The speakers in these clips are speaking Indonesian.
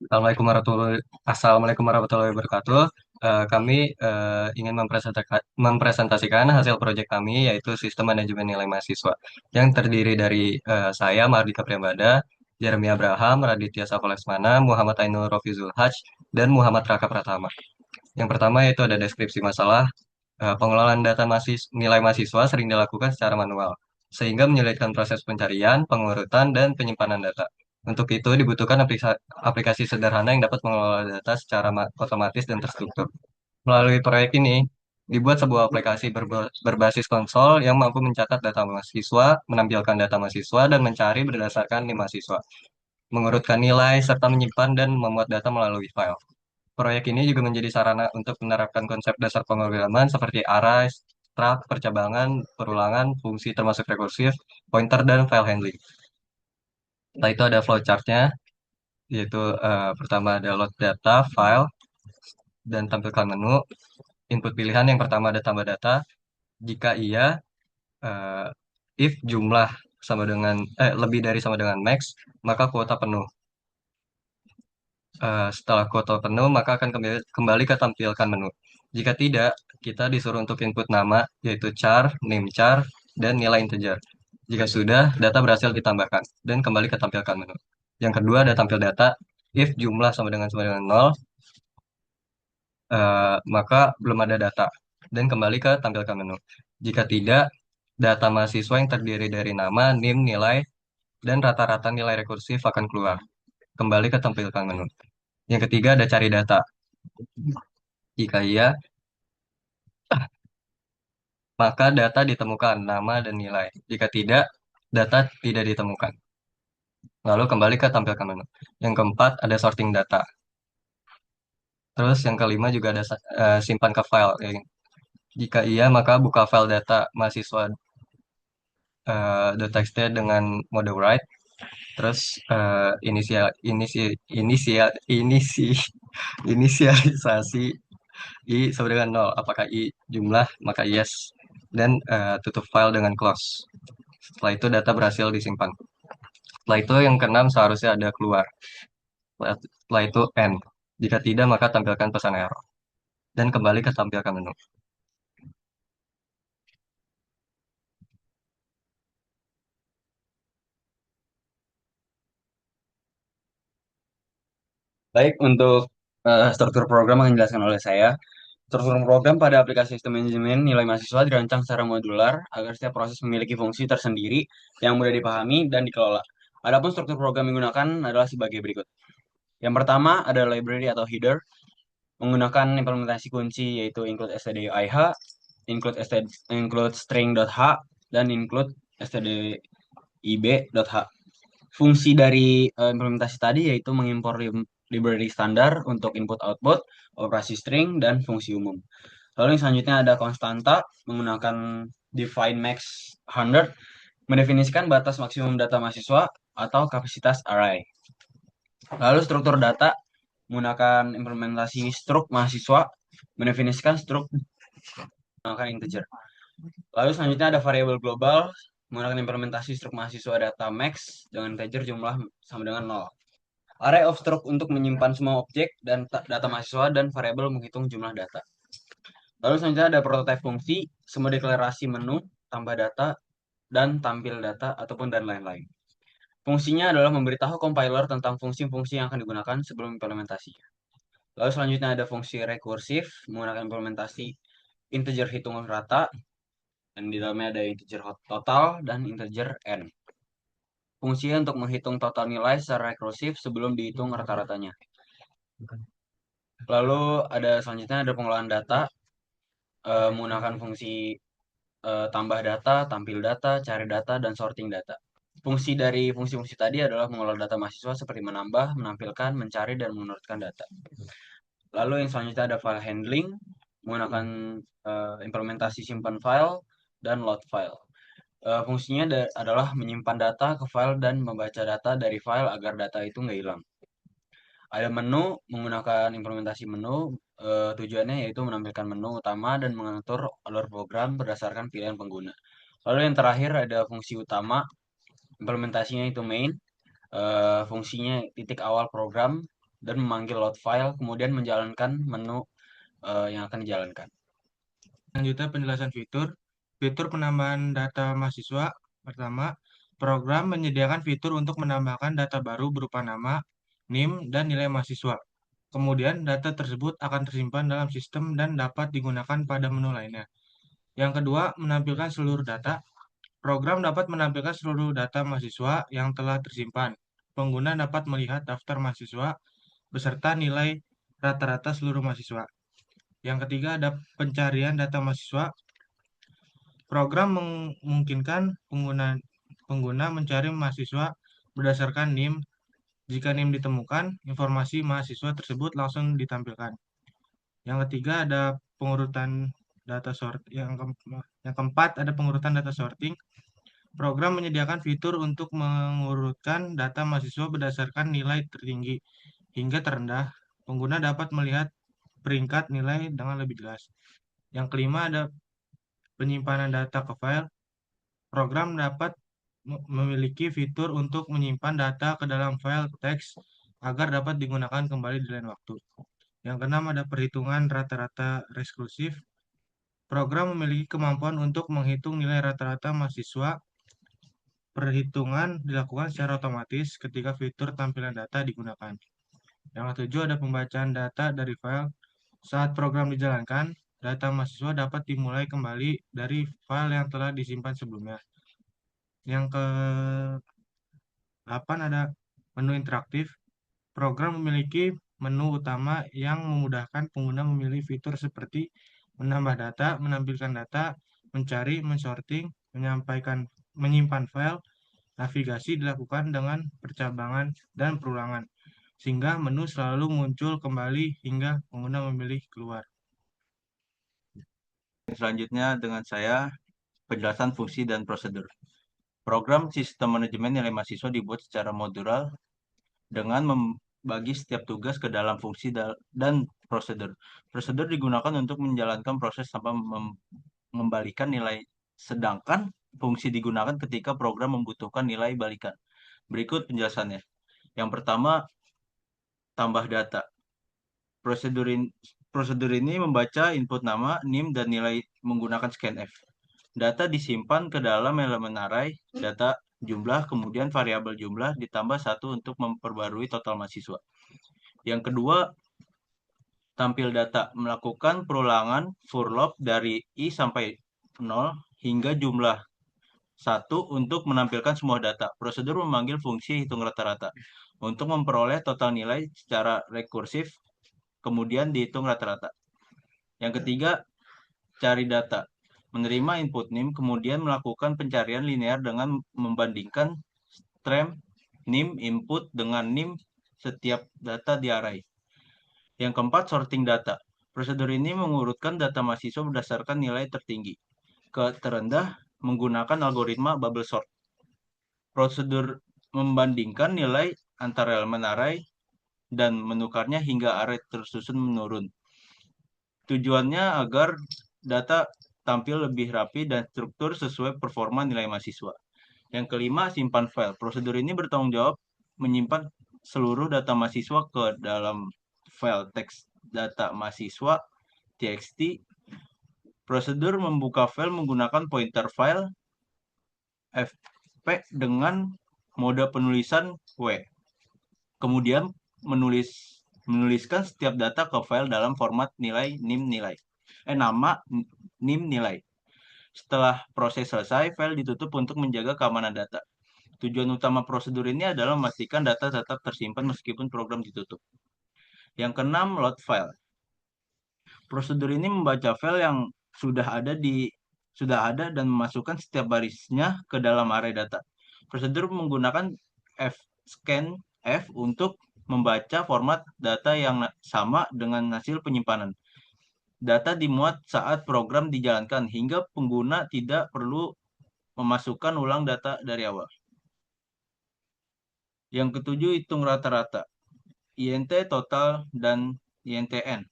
Assalamualaikum warahmatullahi wabarakatuh. Kami ingin mempresentasikan hasil proyek kami, yaitu Sistem Manajemen Nilai Mahasiswa, yang terdiri dari saya, Mardika Priyambada, Jeremy Abraham, Raditya Safa Lesmana, Muhammad Ainul Rofizul Haj, dan Muhammad Raka Pratama. Yang pertama yaitu ada deskripsi masalah. Pengelolaan data nilai mahasiswa sering dilakukan secara manual, sehingga menyulitkan proses pencarian, pengurutan, dan penyimpanan data. Untuk itu dibutuhkan aplikasi sederhana yang dapat mengelola data secara otomatis dan terstruktur. Melalui proyek ini, dibuat sebuah aplikasi berbasis konsol yang mampu mencatat data mahasiswa, menampilkan data mahasiswa, dan mencari berdasarkan nim mahasiswa, mengurutkan nilai, serta menyimpan dan memuat data melalui file. Proyek ini juga menjadi sarana untuk menerapkan konsep dasar pemrograman seperti array, struct, percabangan, perulangan, fungsi termasuk rekursif, pointer, dan file handling. Setelah itu ada flowchart-nya, yaitu pertama ada load data, file, dan tampilkan menu. Input pilihan yang pertama ada tambah data. Jika iya, eh, if jumlah lebih dari sama dengan max, maka kuota penuh. Setelah kuota penuh, maka akan kembali ke tampilkan menu. Jika tidak, kita disuruh untuk input nama, yaitu char, name char, dan nilai integer. Jika sudah, data berhasil ditambahkan, dan kembali ke tampilkan menu. Yang kedua ada tampil data, if jumlah sama dengan 0, maka belum ada data, dan kembali ke tampilkan menu. Jika tidak, data mahasiswa yang terdiri dari nama, NIM, nilai, dan rata-rata nilai rekursif akan keluar. Kembali ke tampilkan menu. Yang ketiga ada cari data. Jika iya, maka data ditemukan, nama dan nilai. Jika tidak, data tidak ditemukan. Lalu kembali ke tampilkan menu. Yang keempat, ada sorting data. Terus yang kelima juga ada simpan ke file. Jika iya, maka buka file data mahasiswa .txt dengan mode write. Terus inisialisasi i sama dengan 0. Apakah i jumlah, maka yes. Dan tutup file dengan close. Setelah itu data berhasil disimpan. Setelah itu yang keenam seharusnya ada keluar. Setelah itu end. Jika tidak, maka tampilkan pesan error. Dan kembali ke tampilkan menu. Baik, untuk struktur program yang dijelaskan oleh saya. Struktur program pada aplikasi sistem manajemen nilai mahasiswa dirancang secara modular agar setiap proses memiliki fungsi tersendiri yang mudah dipahami dan dikelola. Adapun struktur program yang digunakan adalah sebagai berikut. Yang pertama ada library atau header, menggunakan implementasi kunci yaitu include stdih, include string.h, dan include stdib.h. Fungsi dari implementasi tadi yaitu mengimpor library standar untuk input output, operasi string, dan fungsi umum. Lalu yang selanjutnya ada konstanta menggunakan define max 100, mendefinisikan batas maksimum data mahasiswa atau kapasitas array. Lalu struktur data menggunakan implementasi struk mahasiswa, mendefinisikan struk menggunakan integer. Lalu selanjutnya ada variabel global menggunakan implementasi struk mahasiswa data max dengan integer jumlah sama dengan 0. Array of struct untuk menyimpan semua objek dan data mahasiswa dan variabel menghitung jumlah data. Lalu selanjutnya ada prototipe fungsi, semua deklarasi menu, tambah data, dan tampil data, ataupun dan lain-lain. Fungsinya adalah memberitahu compiler tentang fungsi-fungsi yang akan digunakan sebelum implementasinya. Lalu selanjutnya ada fungsi rekursif, menggunakan implementasi integer hitungan rata, dan di dalamnya ada integer total dan integer n. Fungsinya untuk menghitung total nilai secara rekursif sebelum dihitung rata-ratanya. Lalu ada selanjutnya ada pengelolaan data, menggunakan fungsi tambah data, tampil data, cari data, dan sorting data. Fungsi dari fungsi-fungsi tadi adalah mengelola data mahasiswa seperti menambah, menampilkan, mencari, dan menurutkan data. Lalu yang selanjutnya ada file handling, menggunakan implementasi simpan file dan load file. Fungsinya adalah menyimpan data ke file dan membaca data dari file agar data itu nggak hilang. Ada menu, menggunakan implementasi menu, tujuannya yaitu menampilkan menu utama dan mengatur alur program berdasarkan pilihan pengguna. Lalu yang terakhir ada fungsi utama, implementasinya itu main, fungsinya titik awal program dan memanggil load file, kemudian menjalankan menu yang akan dijalankan. Selanjutnya penjelasan fitur. Fitur penambahan data mahasiswa. Pertama, program menyediakan fitur untuk menambahkan data baru berupa nama, NIM, dan nilai mahasiswa. Kemudian, data tersebut akan tersimpan dalam sistem dan dapat digunakan pada menu lainnya. Yang kedua, menampilkan seluruh data. Program dapat menampilkan seluruh data mahasiswa yang telah tersimpan. Pengguna dapat melihat daftar mahasiswa beserta nilai rata-rata seluruh mahasiswa. Yang ketiga, ada pencarian data mahasiswa. Program memungkinkan pengguna pengguna mencari mahasiswa berdasarkan NIM. Jika NIM ditemukan, informasi mahasiswa tersebut langsung ditampilkan. Yang ketiga ada pengurutan data sort. Yang keempat ada pengurutan data sorting. Program menyediakan fitur untuk mengurutkan data mahasiswa berdasarkan nilai tertinggi hingga terendah. Pengguna dapat melihat peringkat nilai dengan lebih jelas. Yang kelima ada penyimpanan data ke file. Program dapat memiliki fitur untuk menyimpan data ke dalam file teks agar dapat digunakan kembali di lain waktu. Yang keenam ada perhitungan rata-rata rekursif. Program memiliki kemampuan untuk menghitung nilai rata-rata mahasiswa. Perhitungan dilakukan secara otomatis ketika fitur tampilan data digunakan. Yang ketujuh ada pembacaan data dari file. Saat program dijalankan, data mahasiswa dapat dimulai kembali dari file yang telah disimpan sebelumnya. Yang ke-8 ada menu interaktif. Program memiliki menu utama yang memudahkan pengguna memilih fitur seperti menambah data, menampilkan data, mencari, mensorting, menyimpan file. Navigasi dilakukan dengan percabangan dan perulangan, sehingga menu selalu muncul kembali hingga pengguna memilih keluar. Selanjutnya dengan saya penjelasan fungsi dan prosedur. Program sistem manajemen nilai mahasiswa dibuat secara modular dengan membagi setiap tugas ke dalam fungsi dan prosedur. Prosedur digunakan untuk menjalankan proses tanpa mengembalikan nilai, sedangkan fungsi digunakan ketika program membutuhkan nilai balikan. Berikut penjelasannya. Yang pertama, tambah data. Prosedur ini, prosedur ini membaca input nama, NIM, dan nilai menggunakan scanf. Data disimpan ke dalam elemen array, data jumlah, kemudian variabel jumlah ditambah satu untuk memperbarui total mahasiswa. Yang kedua, tampil data. Melakukan perulangan for loop dari I sampai 0 hingga jumlah satu untuk menampilkan semua data. Prosedur memanggil fungsi hitung rata-rata untuk memperoleh total nilai secara rekursif, kemudian dihitung rata-rata. Yang ketiga, cari data. Menerima input NIM, kemudian melakukan pencarian linear dengan membandingkan stream NIM input dengan NIM setiap data di array. Yang keempat, sorting data. Prosedur ini mengurutkan data mahasiswa berdasarkan nilai tertinggi ke terendah menggunakan algoritma bubble sort. Prosedur membandingkan nilai antara elemen array dan menukarnya hingga array tersusun menurun. Tujuannya agar data tampil lebih rapi dan struktur sesuai performa nilai mahasiswa. Yang kelima, simpan file. Prosedur ini bertanggung jawab menyimpan seluruh data mahasiswa ke dalam file teks data mahasiswa txt. Prosedur membuka file menggunakan pointer file fp dengan mode penulisan w. Kemudian menuliskan setiap data ke file dalam format nilai nim nilai. Nama nim nilai. Setelah proses selesai, file ditutup untuk menjaga keamanan data. Tujuan utama prosedur ini adalah memastikan data tetap tersimpan meskipun program ditutup. Yang keenam, load file. Prosedur ini membaca file yang sudah ada dan memasukkan setiap barisnya ke dalam array data. Prosedur menggunakan fscan f untuk membaca format data yang sama dengan hasil penyimpanan. Data dimuat saat program dijalankan hingga pengguna tidak perlu memasukkan ulang data dari awal. Yang ketujuh, hitung rata-rata. INT total dan INTN.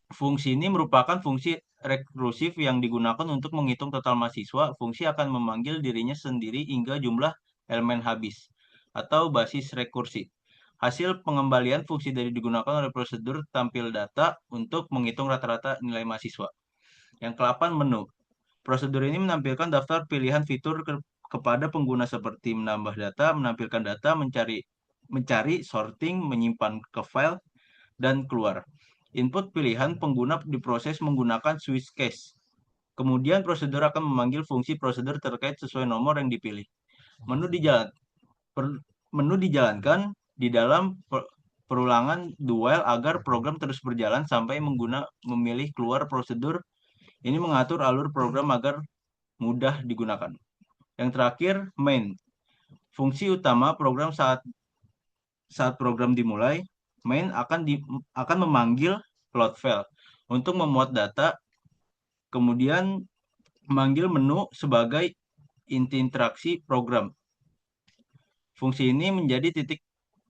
Fungsi ini merupakan fungsi rekursif yang digunakan untuk menghitung total mahasiswa. Fungsi akan memanggil dirinya sendiri hingga jumlah elemen habis atau basis rekursi. Hasil pengembalian fungsi dari digunakan oleh prosedur tampil data untuk menghitung rata-rata nilai mahasiswa. Yang ke-8, menu. Prosedur ini menampilkan daftar pilihan fitur kepada pengguna seperti menambah data, menampilkan data, mencari, sorting, menyimpan ke file, dan keluar. Input pilihan pengguna diproses menggunakan switch case. Kemudian prosedur akan memanggil fungsi prosedur terkait sesuai nomor yang dipilih. Menu dijalankan di dalam perulangan do while agar program terus berjalan sampai memilih keluar prosedur. Ini mengatur alur program agar mudah digunakan. Yang terakhir, main. Fungsi utama program saat program dimulai, main akan memanggil load file untuk memuat data, kemudian memanggil menu sebagai inti interaksi program. Fungsi ini menjadi titik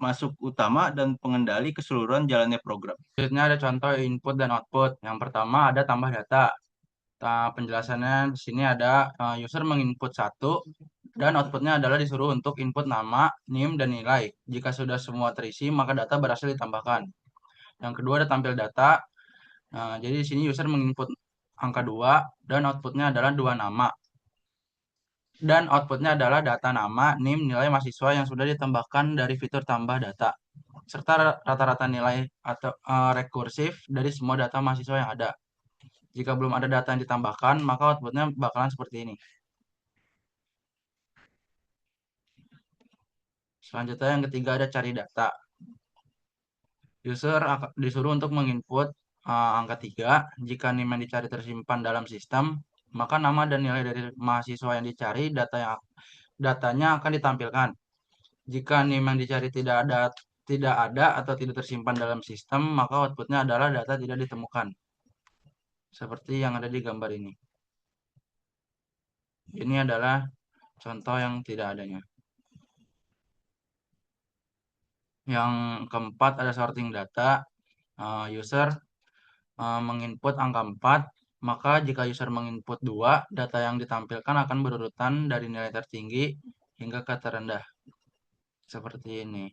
masuk utama dan pengendali keseluruhan jalannya program. Selanjutnya ada contoh input dan output. Yang pertama ada tambah data. Penjelasannya di sini ada user menginput satu dan outputnya adalah disuruh untuk input nama, NIM, dan nilai. Jika sudah semua terisi, maka data berhasil ditambahkan. Yang kedua ada tampil data. Jadi di sini user menginput angka 2 dan outputnya adalah 2 nama. Dan outputnya adalah data nama, NIM, nilai mahasiswa yang sudah ditambahkan dari fitur tambah data. Serta rata-rata nilai atau rekursif dari semua data mahasiswa yang ada. Jika belum ada data yang ditambahkan, maka outputnya bakalan seperti ini. Selanjutnya yang ketiga ada cari data. User disuruh untuk menginput angka 3. Jika NIM yang dicari tersimpan dalam sistem, maka nama dan nilai dari mahasiswa yang dicari, datanya akan ditampilkan. Jika NIM yang dicari tidak ada atau tidak tersimpan dalam sistem, maka outputnya adalah data tidak ditemukan. Seperti yang ada di gambar ini. Ini adalah contoh yang tidak adanya. Yang keempat ada sorting data. User menginput angka 4, maka jika user menginput 2, data yang ditampilkan akan berurutan dari nilai tertinggi hingga ke terendah. Seperti ini.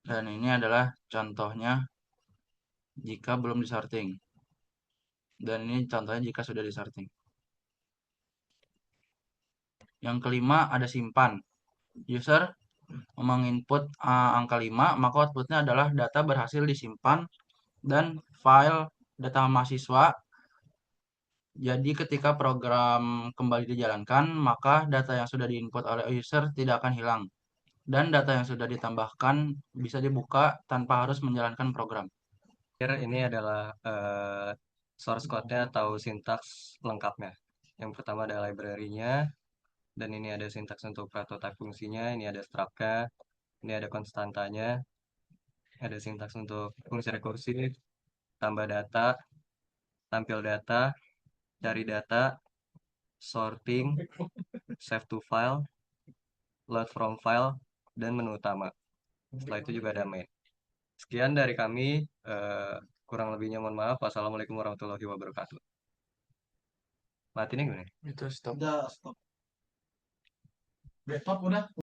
Dan ini adalah contohnya jika belum disorting. Dan ini contohnya jika sudah disorting. Yang kelima ada simpan. User menginput angka 5, maka outputnya adalah data berhasil disimpan dan file data mahasiswa. Jadi ketika program kembali dijalankan, maka data yang sudah diinput oleh user tidak akan hilang. Dan data yang sudah ditambahkan bisa dibuka tanpa harus menjalankan program. Ini adalah source code-nya atau sintaks lengkapnya. Yang pertama ada library-nya, dan ini ada sintaks untuk prototype fungsinya, ini ada struct-nya, ini ada konstantanya, ada sintaks untuk fungsi rekursif, tambah data, tampil data, cari data, sorting, save to file, load from file, dan menu utama. Setelah itu juga ada main. Sekian dari kami, kurang lebihnya mohon maaf. Wassalamualaikum warahmatullahi wabarakatuh. Matinya gimana? Itu stop. Udah, stop. Stop udah.